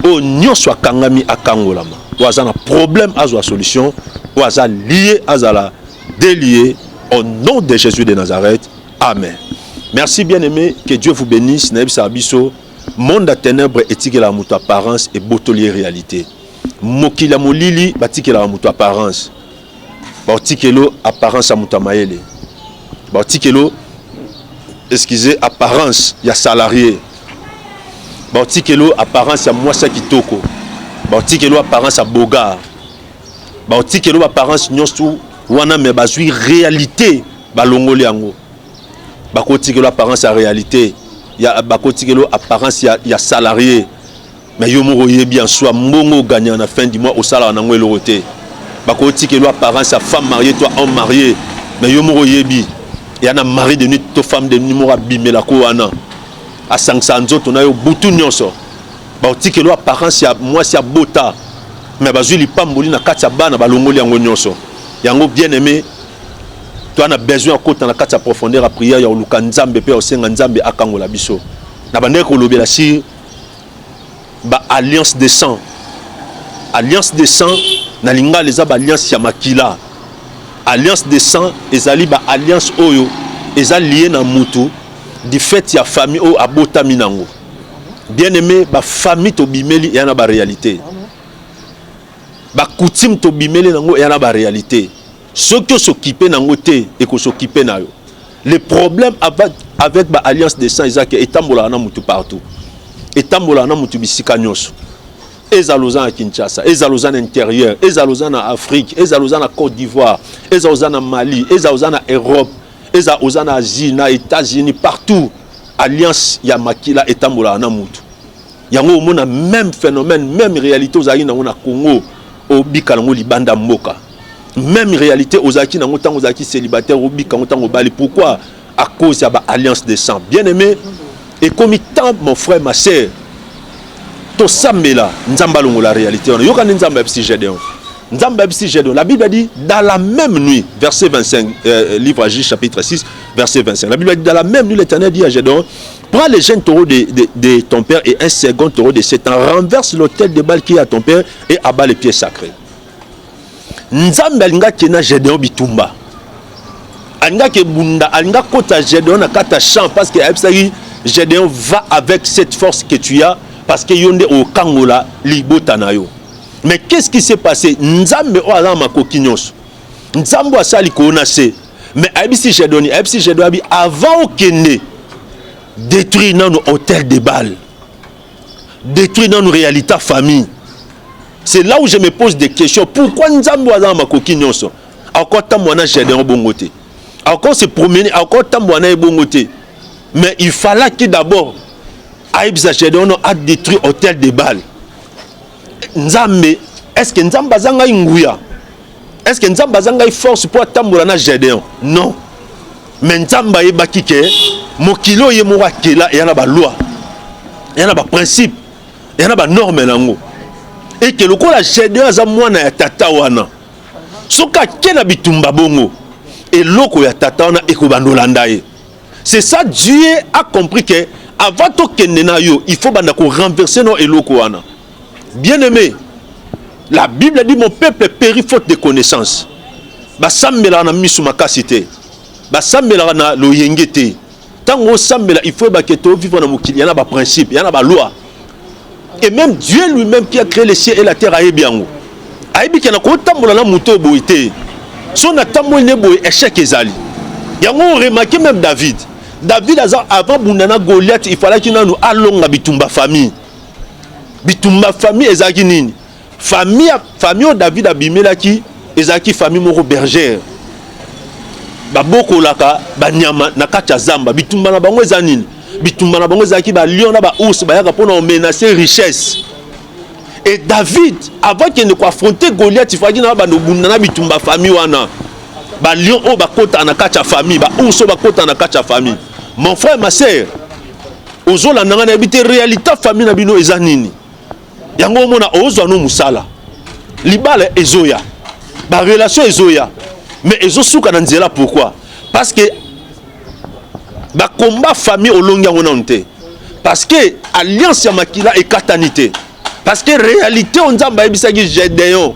o nyonso akangami akangolama. Oaza na problème azwa solution, oaza lié azala délié au nom de Jésus de Nazareth. Amen. Merci bien-aimé, que Dieu vous bénisse. Naebisa biso monde à ténèbres éthique la muto apparence et botolier réalité. Mokila molili batike la muto apparence. Batikelo apparence à muto maele. Batikelo excusez apparence ya salarié. Batikelo apparence ya mwasa kitoko. Batikelo apparence à bogar. Batikelo apparence nyonso wana me bazui réalité balongoli yango. Bakotikelo apparence à réalité. Ya bakotikelo apparence ya salarié. Mais yo moko yebi en soi mbongo gagner à la fin du mois au salaire na ngwelo roté. Bakotikelo apparence à femme mariée toi homme marié. Mais yo moko yebi il y a un mari de nuit, to femme de nuit, mora bimela ko wana. A 500 autres, on a eu boutou nyonso. Ba otike lo apparence ya moi si ya bota. Mais bazui li pamboli na katia bana balongoli yango nyonso. Yango bien aimé. Toi on a besoin kota na katia profondeur à prière ya oluka nzambe pe osenga nzambe akangola biso. Na bande ko lobela si ba alliance de sang. Alliance de sang na linga les ba alliance ya makila. Alliance de sang ezali ba alliance oyo ezali lié na mutu du fait ya famille o abota minango. Bien aimé ba famille to bimeli yana ba réalité. Ba coutume to bimeli nango yana ba réalité. Ceux qui s'occupent nango te et ko s'occuper na yo. Le problème avec ba alliance de sang ezaki etambola na mutu partout. Etambola na mutu bisika nyonso. Ezalozan à Kinshasa, ezalozan à intérieur, ezalozan à Afrique, ezalozan à Côte d'Ivoire, ezalozan à Mali, ezalozan à Europe, ezalozan à Asie, na États-Unis, partout. Alliance Yamakila et Tambola na mutu. Yango mona même phénomène, même réalité aux Aïna na Congo, au Bikalango Libanda Moka. Même réalité aux Aïna na tango zaki célibataire au Bikango tango Bali. Pourquoi? À cause de l'alliance des sangs. Bien aimé, et comme tant mon frère, ma sœur, to samela nzamba longo la réalité on yoka nzamba bisi Gédéon nzamba bisi Gédéon. La Bible dit dans la même nuit verset 25 livre Juge chapitre 6 verset 25. La Bible dit dans la même nuit l'Éternel dit à Gédéon, prends les jeunes taureaux de ton père et un second taureau de 7 ans, renverse l'autel de Baal qui est à ton père et abat les pieds sacrés. Nzamba linga kena Gédéon bitumba alinga ke bunda alinga kota Gédéon na kata champ parce que Gédéon va avec cette force que tu as parce que yonde au Kangola libota na yo. Mais qu'est-ce qui s'est passé? Nzambe o ala makoki nyonso. Nzambe asali ko na se. Mais abisi Gédéon abi avant okende détruire nos hôtels de Baal. Détruire nos réalités famille. C'est là où je me pose des questions. Pourquoi Nzambe o ala makoki nyonso? Encore tamwana Gédéon bongote. Encore se promener, encore tamwana bongote. Mais il fallait que d'abord Aïbza Gédéon a détruit l'hôtel de Baal. Nzambe, est-ce que Nzambe azanga nguya? Est-ce que Nzambe azanga force pour tambola na Gédéon? Non. Mais Nzambe yebaki ke mokilo ye mo wakela et yana ba loi. Yana ba principe. Yana ba norme nango. Et que lokola Gédéon aza mwana ya tata wana. soka kena bitumba bongo et loko ya tata na ekobanolanda ye. C'est ça, Dieu a compris que avant to kenena yo, il faut banda ko renverser no eloko wana. Bien-aimé, la Bible dit mon peuple périt faute de connaissance. Ba sambela na misu makasite. Ba sambela na loyengete. Tango sambela il faut ba keto vivre na mokili, yana ba principe, yana ba loi. Et même Dieu lui-même qui a créé les cieux et la terre a ebiango. A ebi kana ko tambola na muto boité. Son atambo ne boy échec ezali. Yango remarqué même David. David avant Bundana Goliath, il fallait qu'il nous allons à bitumba famille. Bitumba famille ezaki nini? Famille David abimela ki ezaki famille moko bergère. Ba boko laka ba nyama na kacha zamba bitumba na bango ezanini? Bitumba na bango ezaki ba lion na ba ours ba yaka pona menacer richesse. Et David avant qu'il ne affronter Goliath, il fallait qu'il na Bundana bitumba famille wana. Ba lion o ba kota na kacha famille, ba ours o ba kota na kacha famille. Mon frère, ma sœur, ozola nangana habité réalité famille na bino ezanini. Yango mona ozo no musala. Libala ezoya. Ba relation ezoya. Mais ezo suka na nzela pourquoi? Parce que ba combat famille olonga ngona onte. Parce que alliance ya makila e katanité. Parce que réalité on nzamba ebisaki Gédéon.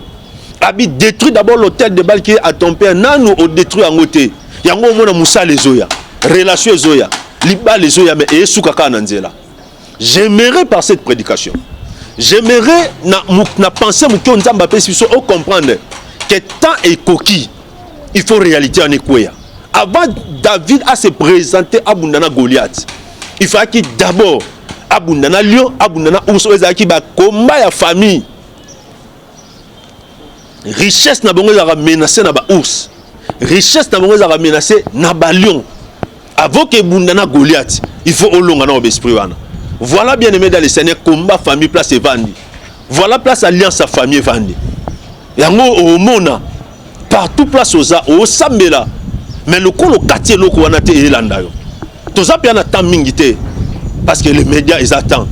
Abi détruit d'abord l'hôtel de Baal qui est à ton père. Nanu o détruit en côté. Yango mona musala ezoya. Relation ezoya. Liba les oya mais et soukaka nanzela. J'aimerais par cette prédication. J'aimerais na penser mu ko nzamba pe siso o comprendre que temps est coquille. Il faut réalité en équoya. Avant David à se présenter à Bundana Goliath, il fallait qu'il d'abord à Bundana lion, à Bundana ours ezaki ba combat ya famille. Richesse na bongo za menacer na ba ours. Richesse na bongo za menacer na ba lion. Avant que Bundana Goliath, il faut olonga na l'esprit wana. Voilà bien aimé dans le Seigneur combat famille place et vandi. Voilà place alliance à famille vandi. Yango o mona partout place oza o sambela. Mais le kolo quartier loko wana te elanda yo. Toza pia na temps mingi te parce que les médias ils attendent.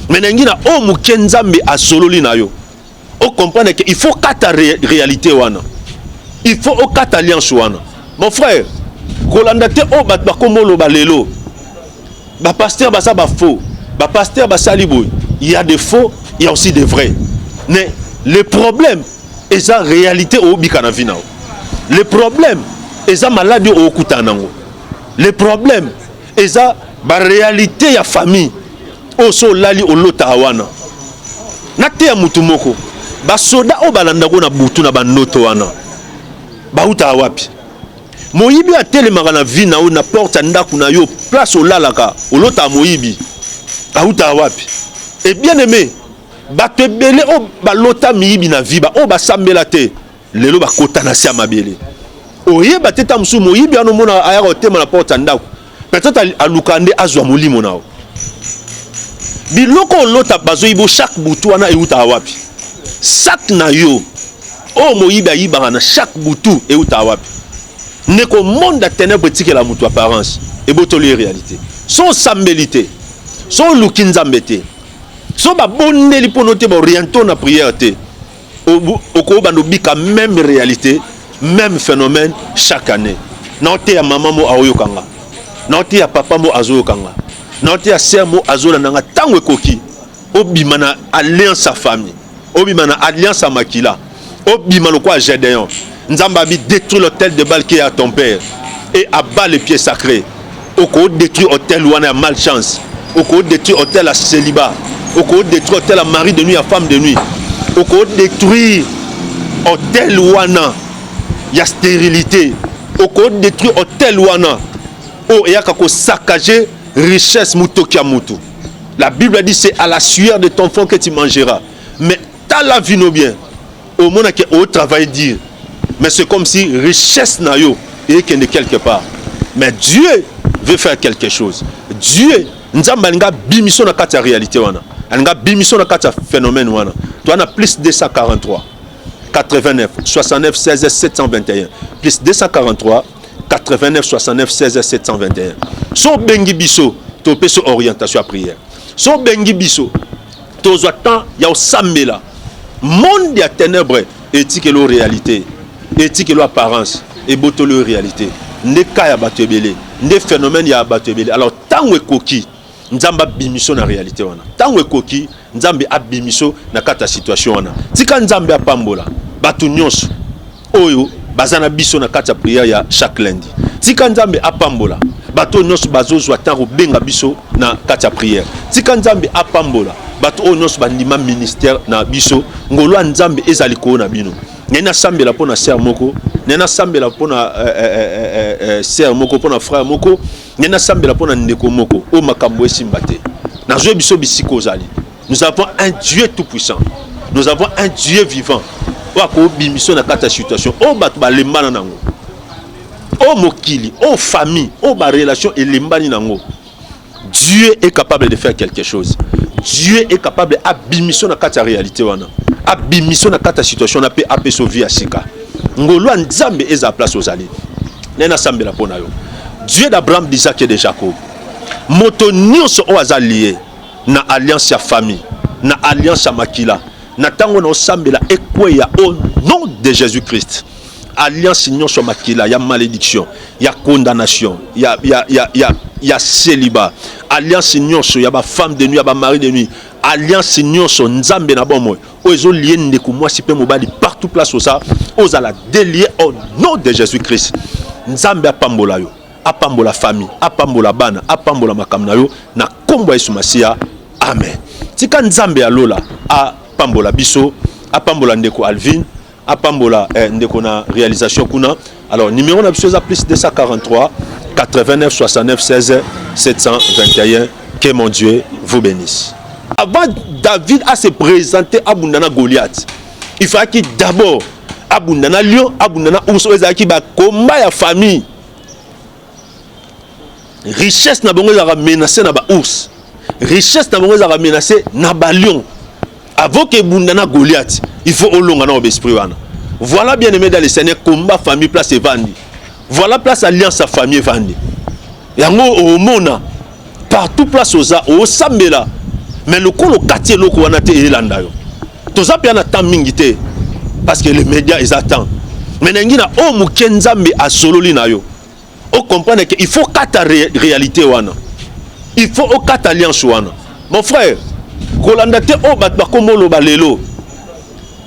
Mais ngina o mukenzambe a sololi na yo. O comprendre que il faut kata réalité wana. Il faut o kata alliance wana. Mon frère, Kolanda te o bat bakomolo balelo. Ba pasteur ba sa ba faux. Ba pasteur ba saliboy. Il y a des faux, il y a aussi des vrais. Mais le problème est sa réalité au bikana vinao. Le problème est sa maladie au kutanango. Le problème est sa ba réalité ya famille. O so lali o lotawana. Na te ya mutumoko. Ba soda o balanda ko na butu na banoto wana. Ba uta wapi? Moyibi a telemaka na vie na o na porte ndaku na yo place olalaka olota moyibi auta wapi. Et bien aimé bato ebele o balota miyibi na vie ba o basambela te lelo bakota na sia mabele oyeba te ta musu moyibi ano mona aya otema na porte ndaku peut-être alukande azwa molimo nao biloko olota bazoyibo chaque butu wana euta wapi sak na yo o moyibi ayibanga na chaque butu euta wapi. Neko monde à ténèbres tike la mutu apparence et botoli réalité. Son sambelité, son lukinzambete, son ba boneli ponote ba oriento na prière te. Au ko ba no bika même réalité, même phénomène chaque année. Note ya maman mo aoyokanga. Note ya papa mo azoyokanga. Note ya sœur mo azola nanga tango ekoki. Obimana alliance à famille. Obimana alliance à makila. Obimana quoi Gédéon. Nzamba bi détruit l'hôtel de Baal qui est à ton père et abat les pieds sacrés. Oko détruit l'hôtel wana malchance. Oko détruit l'hôtel à célibat. Oko détruit l'hôtel à mari de nuit à femme de nuit. Oko détruit l'hôtel wana ya stérilité. Oko détruit l'hôtel wana o ya kako saccager richesse mutoki ya mutu. La Bible dit c'est à la sueur de ton front que tu mangeras. Mais t'as la vie no bien. Au monde qui au travail dire. Mais c'est comme si richesse na yo et qu'il est quelque part. Mais Dieu veut faire quelque chose. Dieu, nzamba nga bimiso na kati ya réalité wana. Nga bimiso na kati ya phénomène wana. Toi na plus 243 89 69 16 721 plus 243 89 69 16 721. So bengi biso to peso orientation à prière. So bengi biso to zo temps ya osambela. Monde ya ténèbres et tikelo réalité. éthique et l'apparence et botolo réalité ne cas ya bato ebele ne phénomène ya bato ebele alors tango ekoki nzamba bimiso na réalité wana tango ekoki nzambe abimiso na kata situation wana tika nzambe apambola bato nyonso oyo bazana biso na kata prière ya chaque lundi tika nzambe apambola bato nyonso bazozwa tango benga biso na kata prière tika nzambe apambola bato oyo nyonso bandima ministère na biso ngolo nzambe ezali ko na bino nena sambela pona sœur moko nena sambela pona sœur moko pona frère moko nena sambela pona ndeko moko o makambo esimba te na zo biso bisiko zali nous avons un Dieu tout puissant nous avons un Dieu vivant wa ko bimiso na kata situation o bato balembana nango o mokili o famille o ba relation elembani nango Dieu est capable de faire quelque chose Dieu est capable abimiso na kata réalité wana abimiso na kata situation na pe apeso vie asika ngolo nzambe eza place ozali nena sambela pona yo Dieu d'Abraham, d'Isaac et de Jacob moto nyonso o azali na alliance ya famille na alliance ya makila na tango na osambela ekweya au nom de Jésus-Christ alliance nyonso makila ya malédiction ya condamnation ya célibat alliance nyonso ya ba femme de nuit ya ba mari de nuit alliance nyonso nzambe na bomo ozo lié ndeko mwasi pe mobali partout place osa ozala délié au nom de Jésus-Christ nzambe apambola yo apambola famille apambola bana apambola makamna yo na kombo ya Yesu Masia amen tika nzambe alola apambola biso apambola ndeko Alvin apambola ndeko na réalisation kuna alors numéro na biso za plus 243 89 69 16 721 que mon Dieu vous bénisse. Avant David à se présenter à Bundana Goliath, il fallait qu'il d'abord à Bundana lion, à Bundana ours, qui va combat la famille. Richesse n'a pas menacé na ba ours. Richesse n'a pas menacé na ba lion. Avant que Bundana Goliath, il faut au long en esprit. Voilà bien aimé dans le Seigneur combat famille place et vandi. Voilà place alliance à famille vandi. Yango au mona partout place au sambela. Mais le colo quartier loko wana te elanda yo. Toza pia na temps mingi te parce que les médias ils attendent. Mais ngina o mukenzambe a sololi na yo. O comprendre que il faut kata réalité wana. Il faut o kata alliance wana. Mon frère, kolanda te o bat ba komolo ba lelo.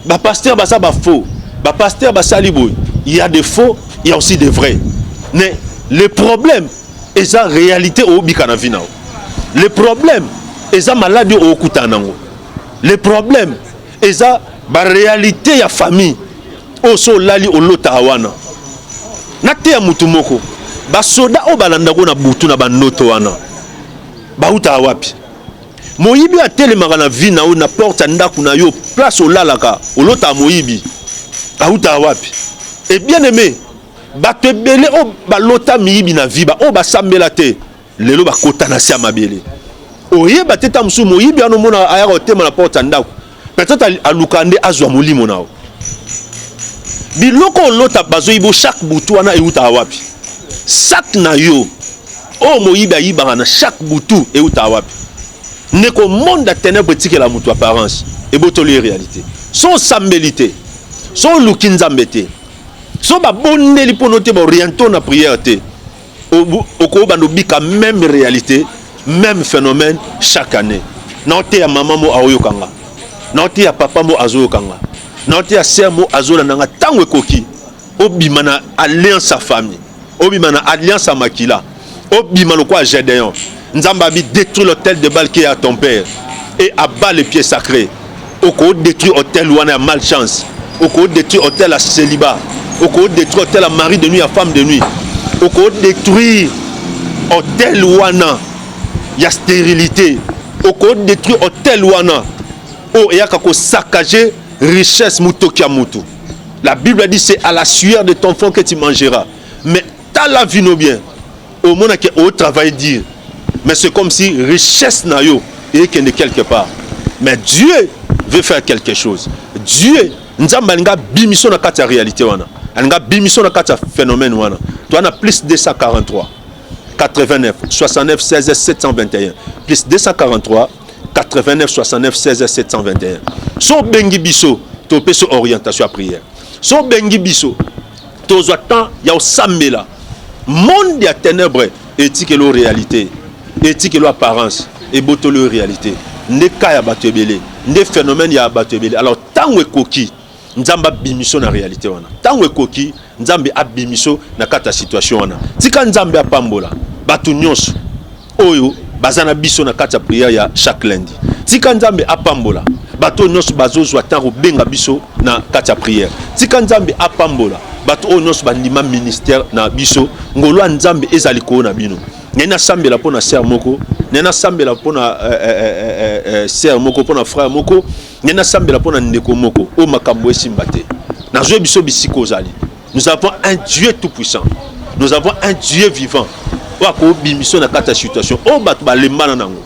Ba pasteur ba sa ba faux. Ba pasteur ba saliboy. Il y a des faux, il y a aussi des vrais. Mais le problème est la réalité au bikana vinao. Le problème est la maladie au kutanango. Le problème est la réalité ya famille au so lali au lotawana. Nate ya mutumoko. Ba soda o balandago na butu na banoto wana. Ba uta wapi. Moyibi a telemaka na vie na o na porte ndaku na yo place au lalaka au lota moyibi. Ba uta wapi. Et bien aimé, bato ebele o balota miyibi na vie ba o basambela te lelo bakota na sia mabele oye bateta musu moyibi ano mona aya otema na porte ndako peut-être alukande azwa molimo nao biloko lota bazoyibo chaque butu wana euta wapi sak na yo o moyibi ayiba na chaque butu euta wapi neko monde ténèbre tike la mutu apparence et botoli réalité son sambelité son lukinzambete so ba bonneli ponote ba oriento na prière te oko bando bika même réalité même phénomène chaque année note ya maman mo aoyokanga note ya papa mo azoyokanga note ya sœur mo azola nanga tango ekoki obima na alliance à famille obima na alliance à makila obima lo kwa Gédéon nzamba bi détruire l'autel de Baal qui est à ton père et abat les pieds sacrés oko détruire autel wana ya malchance oko détruire autel à célibat oko détruire tel mari de nuit à femme de nuit oko détruire hôtel wana ya stérilité oko détruire hôtel wana o yaka ko saccager richesse mutoki ya mutu. La Bible dit c'est à la sueur de ton front que tu mangeras. Mais t'as la vie no bien au monde que au travail dire mais c'est comme si richesse na yo et que de quelque part mais Dieu veut faire quelque chose. Dieu nzamba linga bimiso na kata réalité wana alinga bimiso na kata phénomène wana tu as plus 243 89 69 16 721 plus 243 89 69 16 721 so bengi biso to peso orientation à prière so bengi biso tozwa temps ya osambela monde ya ténèbres éthique lo réalité éthique lo apparence et botolo réalité nde ka ya bato ebele nde phénomène ya bato ebele. Alors tango ekoki nzamba bimiso na réalité wana, tango ekoki nzambe abimiso na kata situation wana, tika nzambe apambola bato nyonso oyo bazana biso na kata prière ya chaque lundi, tika nzambe apambola bato nyonso bazozwa tango benga biso na kata prière, tika nzambe apambola bato oyo nyonso bandima ministère na biso ngolwa nzambe ezali ko na bino. Nena sambela pona sœur moko, nena sambela pona sœur moko, pona frère moko, nena sambela pona ndeko moko o makambo esimbate na zo biso bisiko zali. Nous avons un Dieu tout puissant, nous avons un Dieu vivant wa ko bimiso na kata situation o bato balembana nango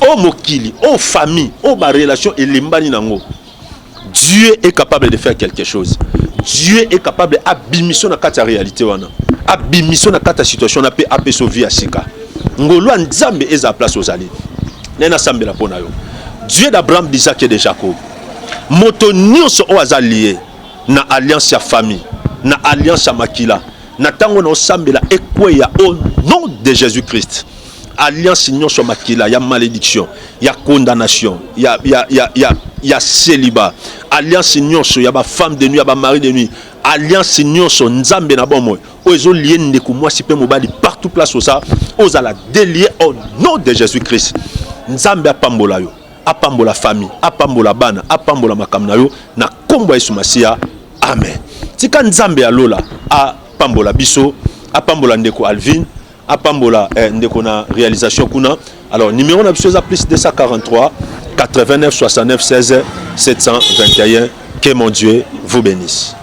o mokili o famille o ba relation elembani nango. Dieu est capable de faire quelque chose. Dieu est capable abimiso na kata réalité wana, abimiso na kata situation na pe apeso vie asika ngolwa nzambe eza place ozali nena sambela pona yo. Dieu d'Abraham, d'Isaac et de Jacob, moto nyonso o azali na alliance ya famille, na alliance ya makila, na tango na osambela ekweya au nom de Jésus-Christ. Alliance nyonso makila ya malédiction, ya condamnation, ya célibat, alliance nyonso ya ba femme de nuit, ya ba mari de nuit, alliance nyonso nzambe na bomoy ozo lié ndeko mwasi pe mobali partout place osa ozala délié au nom de Jésus-Christ. Nzambe apambola yo, apambola famille, apambola bana, apambola makamna yo na kombo Yesu Masia. Amen. Tika nzambe alola apambola biso, apambola ndeko Alvin, apambola ndeko na réalisation kuna. Alors numéro na biso za plus 243 89 69 16 721. Que mon Dieu vous bénisse.